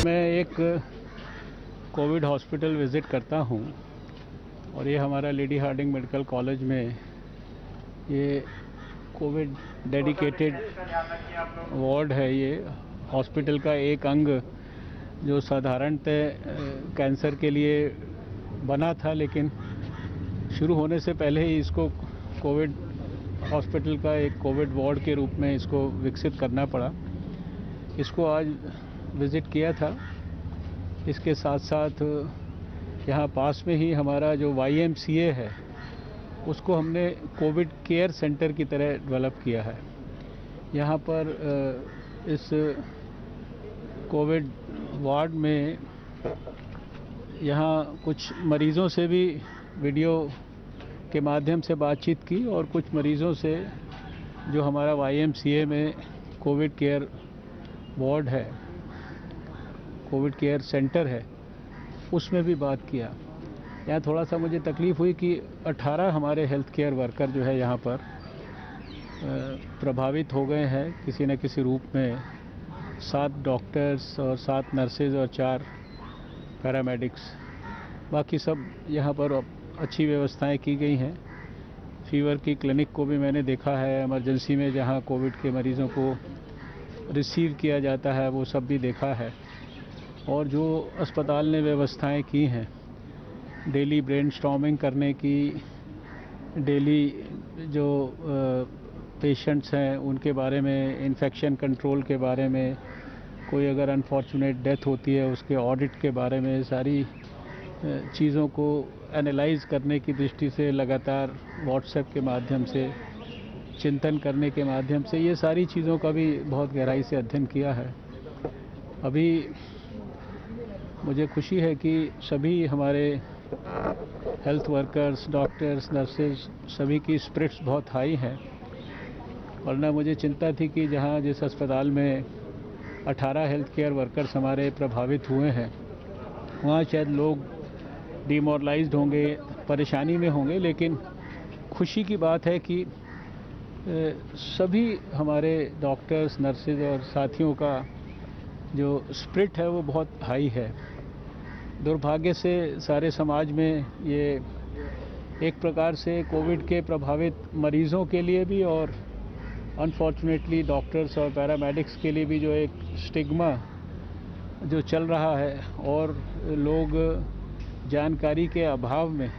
मैं एक Covid hospital visit करता हूँ और ये हमारा लेडी हार्डिंग मेडिकल कॉलेज में ये कोविड डेडिकेटेड वार्ड है। ये हॉस्पिटल का एक अंग जो साधारणतः कैंसर के लिए बना था, लेकिन शुरू होने से पहले ही इसको कोविड हॉस्पिटल का एक कोविड वार्ड के रूप में इसको विकसित करना पड़ा। इसको आज विज़िट किया था। इसके साथ साथ यहाँ पास में ही हमारा जो YMCA है उसको हमने कोविड केयर सेंटर की तरह डेवलप किया है। यहाँ पर इस कोविड वार्ड में यहाँ कुछ मरीज़ों से भी वीडियो के माध्यम से बातचीत की और कुछ मरीज़ों से जो हमारा YMCA में कोविड केयर वार्ड है, कोविड केयर सेंटर है, उसमें भी बात किया। यहाँ थोड़ा सा मुझे तकलीफ़ हुई कि 18 हमारे हेल्थ केयर वर्कर जो है यहाँ पर प्रभावित हो गए हैं किसी न किसी रूप में। 7 डॉक्टर्स और 7 नर्सेज और 4 पैरामेडिक्स, बाकी सब यहाँ पर अच्छी व्यवस्थाएं की गई हैं। फीवर की क्लिनिक को भी मैंने देखा है, इमरजेंसी में जहाँ कोविड के मरीज़ों को रिसीव किया जाता है वो सब भी देखा है। और जो अस्पताल ने व्यवस्थाएं की हैं डेली ब्रेनस्टॉर्मिंग करने की, डेली जो पेशेंट्स हैं उनके बारे में, इन्फेक्शन कंट्रोल के बारे में, कोई अगर अनफॉर्चुनेट डेथ होती है उसके ऑडिट के बारे में, सारी चीज़ों को एनालाइज करने की दृष्टि से लगातार व्हाट्सएप के माध्यम से, चिंतन करने के माध्यम से ये सारी चीज़ों का भी बहुत गहराई से अध्ययन किया है। अभी मुझे खुशी है कि सभी हमारे हेल्थ वर्कर्स, डॉक्टर्स, नर्सेज, सभी की स्पिरिट्स बहुत हाई हैं। वरना मुझे चिंता थी कि जहाँ जिस अस्पताल में 18 हेल्थ केयर वर्कर्स हमारे प्रभावित हुए हैं वहाँ शायद लोग डिमोरलाइज्ड होंगे, परेशानी में होंगे। लेकिन खुशी की बात है कि सभी हमारे डॉक्टर्स, नर्सेज और साथियों का जो स्पिरिट है वो बहुत हाई है। दुर्भाग्य से सारे समाज में ये एक प्रकार से कोविड के प्रभावित मरीज़ों के लिए भी और अनफॉर्चुनेटली डॉक्टर्स और पैरामेडिक्स के लिए भी जो एक स्टिग्मा जो चल रहा है और लोग जानकारी के अभाव में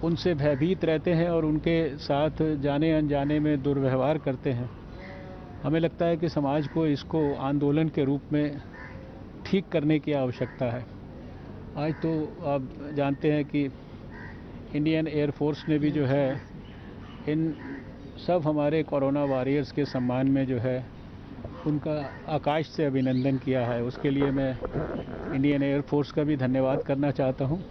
उनसे भयभीत रहते हैं और उनके साथ जाने अनजाने में दुर्व्यवहार करते हैं। हमें लगता है कि समाज को इसको आंदोलन के रूप में ठीक करने की आवश्यकता है। आज तो आप जानते हैं कि इंडियन एयर फोर्स ने भी जो है इन सब हमारे कोरोना वॉरियर्स के सम्मान में जो है उनका आकाश से अभिनंदन किया है। उसके लिए मैं इंडियन एयर फोर्स का भी धन्यवाद करना चाहता हूँ।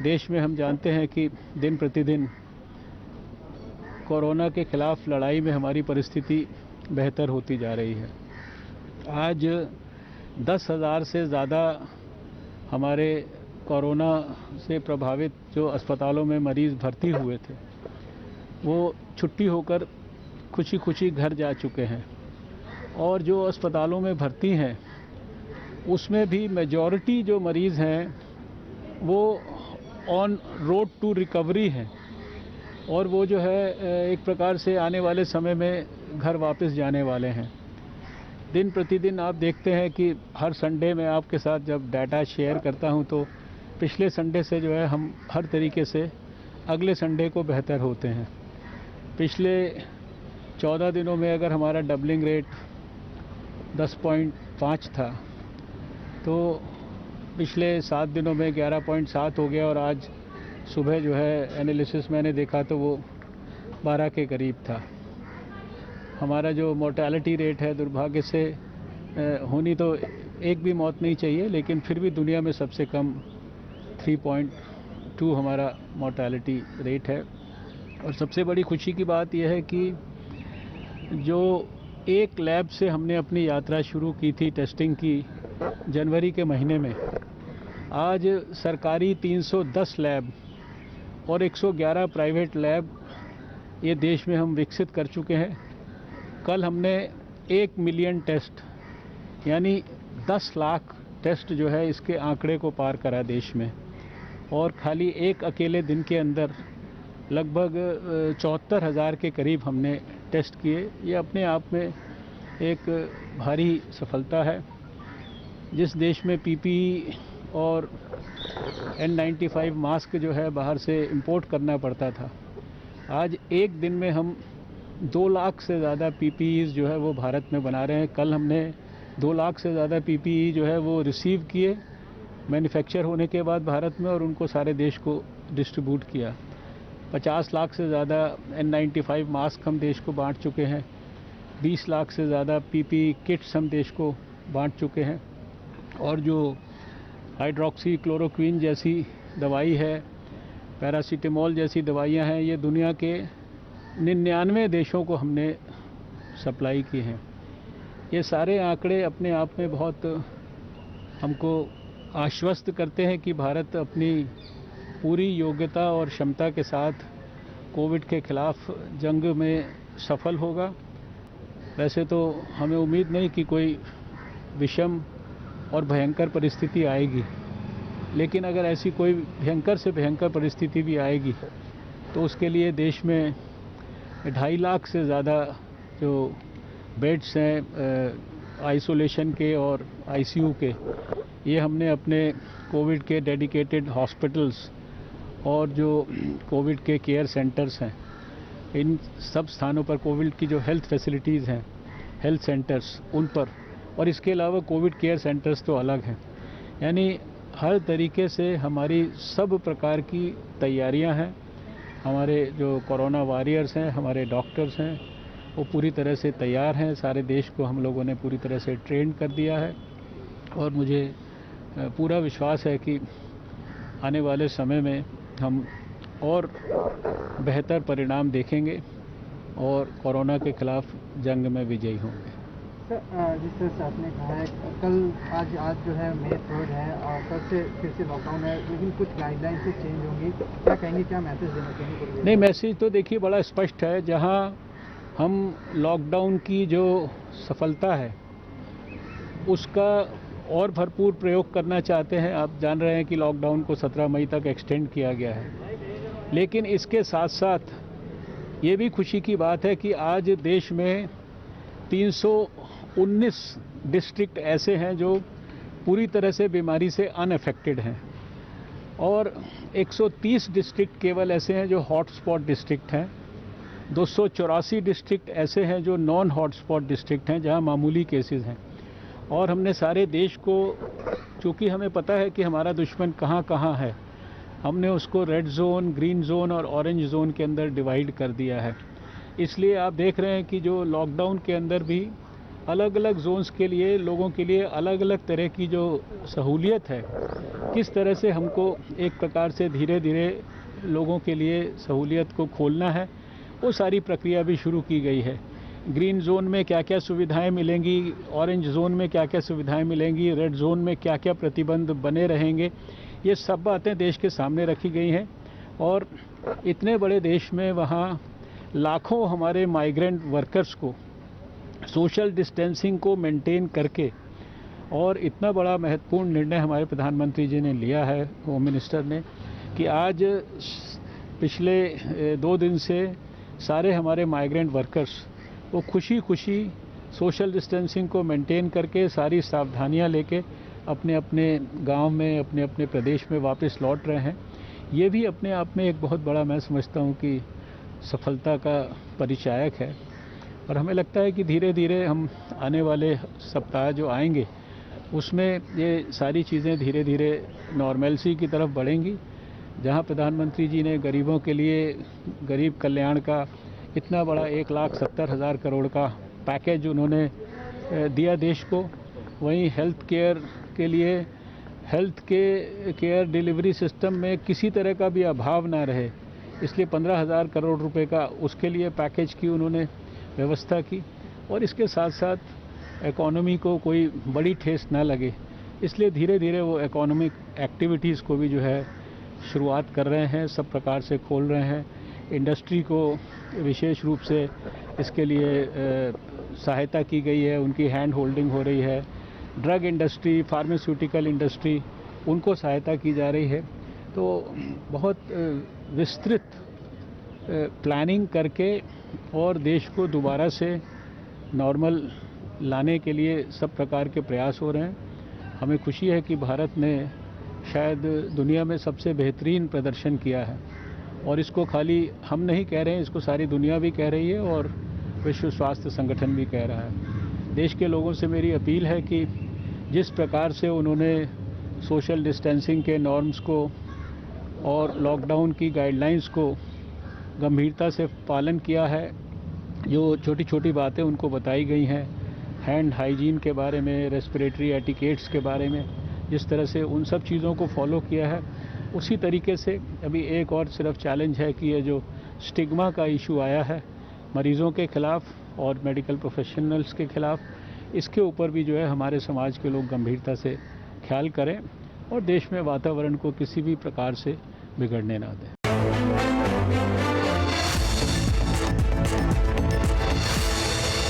देश में हम जानते हैं कि दिन प्रतिदिन कोरोना के खिलाफ लड़ाई में हमारी परिस्थिति बेहतर होती जा रही है। आज 10,000 से ज़्यादा हमारे कोरोना से प्रभावित जो अस्पतालों में मरीज़ भर्ती हुए थे वो छुट्टी होकर खुशी खुशी घर जा चुके हैं। और जो अस्पतालों में भर्ती हैं उसमें भी मेजॉरिटी जो मरीज़ हैं वो ऑन रोड टू रिकवरी हैं और वो जो है एक प्रकार से आने वाले समय में घर वापस जाने वाले हैं। दिन प्रतिदिन आप देखते हैं कि हर संडे में आपके साथ जब डाटा शेयर करता हूं तो पिछले संडे से जो है हम हर तरीके से अगले संडे को बेहतर होते हैं। पिछले 14 दिनों में अगर हमारा डबलिंग रेट 10.5 था तो पिछले 7 दिनों में 11.7 हो गया और आज सुबह जो है एनालिसिस मैंने देखा तो वो 12 के करीब था। हमारा जो मोर्टेलिटी रेट है, दुर्भाग्य से होनी तो एक भी मौत नहीं चाहिए, लेकिन फिर भी दुनिया में सबसे कम 3.2 हमारा मोर्टेलिटी रेट है। और सबसे बड़ी खुशी की बात यह है कि जो एक लैब से हमने अपनी यात्रा शुरू की थी टेस्टिंग की जनवरी के महीने में, आज सरकारी 310 लैब और 111 प्राइवेट लैब ये देश में हम विकसित कर चुके हैं। कल हमने 1 मिलियन टेस्ट यानी 10 लाख टेस्ट जो है इसके आंकड़े को पार करा देश में, और खाली एक अकेले दिन के अंदर लगभग 74,000 के करीब हमने टेस्ट किए। ये अपने आप में एक भारी सफलता है। जिस देश में पीपीई और N95 मास्क जो है बाहर से इंपोर्ट करना पड़ता था, आज एक दिन में हम 2 लाख से ज़्यादा पीपीईज़ जो है वो भारत में बना रहे हैं। कल हमने 2 लाख से ज़्यादा पीपीई जो है वो रिसीव किए मैन्युफैक्चर होने के बाद भारत में, और उनको सारे देश को डिस्ट्रीब्यूट किया। 50 लाख से ज़्यादा N95 मास्क हम देश को बांट चुके हैं। 20 लाख से ज़्यादा पीपीई किट्स हम देश को बांट चुके हैं। और जो हाइड्रोक्सी क्लोरोक्विन जैसी दवाई है, पैरासीटामोल जैसी दवाइयां हैं, ये दुनिया के 99 देशों को हमने सप्लाई की हैं। ये सारे आंकड़े अपने आप में बहुत हमको आश्वस्त करते हैं कि भारत अपनी पूरी योग्यता और क्षमता के साथ कोविड के खिलाफ जंग में सफल होगा। वैसे तो हमें उम्मीद नहीं कि कोई विषम और भयंकर परिस्थिति आएगी, लेकिन अगर ऐसी कोई भयंकर से भयंकर परिस्थिति भी आएगी तो उसके लिए देश में 2.5 लाख से ज़्यादा जो बेड्स हैं आइसोलेशन के और आईसीयू के, ये हमने अपने कोविड के डेडिकेटेड हॉस्पिटल्स और जो कोविड के केयर सेंटर्स हैं, इन सब स्थानों पर कोविड की जो हेल्थ फैसिलिटीज़ हैं, हेल्थ सेंटर्स, उन पर, और इसके अलावा कोविड केयर सेंटर्स तो अलग हैं। यानी हर तरीके से हमारी सब प्रकार की तैयारियां हैं। हमारे जो कोरोना वॉरियर्स हैं, हमारे डॉक्टर्स हैं, वो पूरी तरह से तैयार हैं। सारे देश को हम लोगों ने पूरी तरह से ट्रेन कर दिया है, और मुझे पूरा विश्वास है कि आने वाले समय में हम और बेहतर परिणाम देखेंगे और कोरोना के खिलाफ जंग में विजयी होंगे। सर, जिस तरह से आपने कहा है, कल आज जो है May 3 है और कल से फिर से लॉकडाउन है, लेकिन कुछ गाइडलाइन से चेंज होंगी, क्या कहेंगे, क्या मैसेज देना चाहेंगे? नहीं, मैसेज तो देखिए बड़ा स्पष्ट है। जहां हम लॉकडाउन की जो सफलता है उसका और भरपूर प्रयोग करना चाहते हैं। आप जान रहे हैं कि लॉकडाउन को 17 मई तक एक्सटेंड किया गया है, लेकिन इसके साथ साथ ये भी खुशी की बात है कि आज देश में 319 डिस्ट्रिक्ट ऐसे हैं जो पूरी तरह से बीमारी से अनअफेक्टेड हैं, और 130 डिस्ट्रिक्ट केवल ऐसे हैं जो हॉटस्पॉट डिस्ट्रिक्ट हैं। 284 डिस्ट्रिक्ट ऐसे हैं जो नॉन हॉटस्पॉट डिस्ट्रिक्ट हैं, जहां मामूली केसेस हैं। और हमने सारे देश को, चूँकि हमें पता है कि हमारा दुश्मन कहाँ कहाँ है, हमने उसको रेड जोन, ग्रीन जोन और ऑरेंज जोन के अंदर डिवाइड कर दिया है। इसलिए आप देख रहे हैं कि जो लॉकडाउन के अंदर भी अलग अलग जोन्स के लिए, लोगों के लिए अलग अलग तरह की जो सहूलियत है, किस तरह से हमको एक प्रकार से धीरे धीरे लोगों के लिए सहूलियत को खोलना है, वो सारी प्रक्रिया भी शुरू की गई है। ग्रीन जोन में क्या क्या सुविधाएं मिलेंगी, ऑरेंज जोन में क्या क्या सुविधाएं मिलेंगी, रेड जोन में क्या क्या प्रतिबंध बने रहेंगे, ये सब बातें देश के सामने रखी गई हैं। और इतने बड़े देश में वहाँ लाखों हमारे माइग्रेंट वर्कर्स को सोशल डिस्टेंसिंग को मेंटेन करके, और इतना बड़ा महत्वपूर्ण निर्णय हमारे प्रधानमंत्री जी ने लिया है, होम मिनिस्टर ने, कि आज पिछले 2 दिन से सारे हमारे माइग्रेंट वर्कर्स वो खुशी खुशी सोशल डिस्टेंसिंग को मेंटेन करके, सारी सावधानियां लेके अपने अपने गांव में, अपने अपने प्रदेश में वापस लौट रहे हैं। ये भी अपने आप में एक बहुत बड़ा, मैं समझता हूँ कि सफलता का परिचायक है। और हमें लगता है कि धीरे धीरे हम आने वाले सप्ताह जो आएंगे उसमें ये सारी चीज़ें धीरे धीरे नॉर्मलसी की तरफ बढ़ेंगी। जहां प्रधानमंत्री जी ने गरीबों के लिए गरीब कल्याण का इतना बड़ा 1,70,000 करोड़ का पैकेज उन्होंने दिया देश को, वहीं हेल्थ केयर के लिए, हेल्थ के केयर डिलीवरी सिस्टम में किसी तरह का भी अभाव ना रहे, इसलिए 15,000 करोड़ रुपए का उसके लिए पैकेज की उन्होंने व्यवस्था की। और इसके साथ साथ इकोनॉमी को कोई बड़ी ठेस ना लगे, इसलिए धीरे धीरे वो इकोनॉमिक एक्टिविटीज़ को भी जो है शुरुआत कर रहे हैं, सब प्रकार से खोल रहे हैं। इंडस्ट्री को विशेष रूप से इसके लिए सहायता की गई है, उनकी हैंड होल्डिंग हो रही है। ड्रग इंडस्ट्री, फार्मास्यूटिकल इंडस्ट्री, उनको सहायता की जा रही है। तो बहुत विस्तृत प्लानिंग करके और देश को दोबारा से नॉर्मल लाने के लिए सब प्रकार के प्रयास हो रहे हैं। हमें खुशी है कि भारत ने शायद दुनिया में सबसे बेहतरीन प्रदर्शन किया है और इसको खाली हम नहीं कह रहे हैं, इसको सारी दुनिया भी कह रही है और विश्व स्वास्थ्य संगठन भी कह रहा है। देश के लोगों से मेरी अपील है कि जिस प्रकार से उन्होंने सोशल डिस्टेंसिंग के नॉर्म्स को और लॉकडाउन की गाइडलाइंस को गंभीरता से पालन किया है, जो छोटी छोटी बातें उनको बताई गई हैं, हैंड हाइजीन के बारे में, रेस्पिरेटरी एटिकेट्स के बारे में, जिस तरह से उन सब चीज़ों को फॉलो किया है, उसी तरीके से अभी एक और सिर्फ चैलेंज है कि ये जो स्टिग्मा का इशू आया है मरीज़ों के ख़िलाफ़ और मेडिकल प्रोफेशनल्स के ख़िलाफ़, इसके ऊपर भी जो है हमारे समाज के लोग गंभीरता से ख्याल करें और देश में वातावरण को किसी भी प्रकार से बिगड़ने ना दें।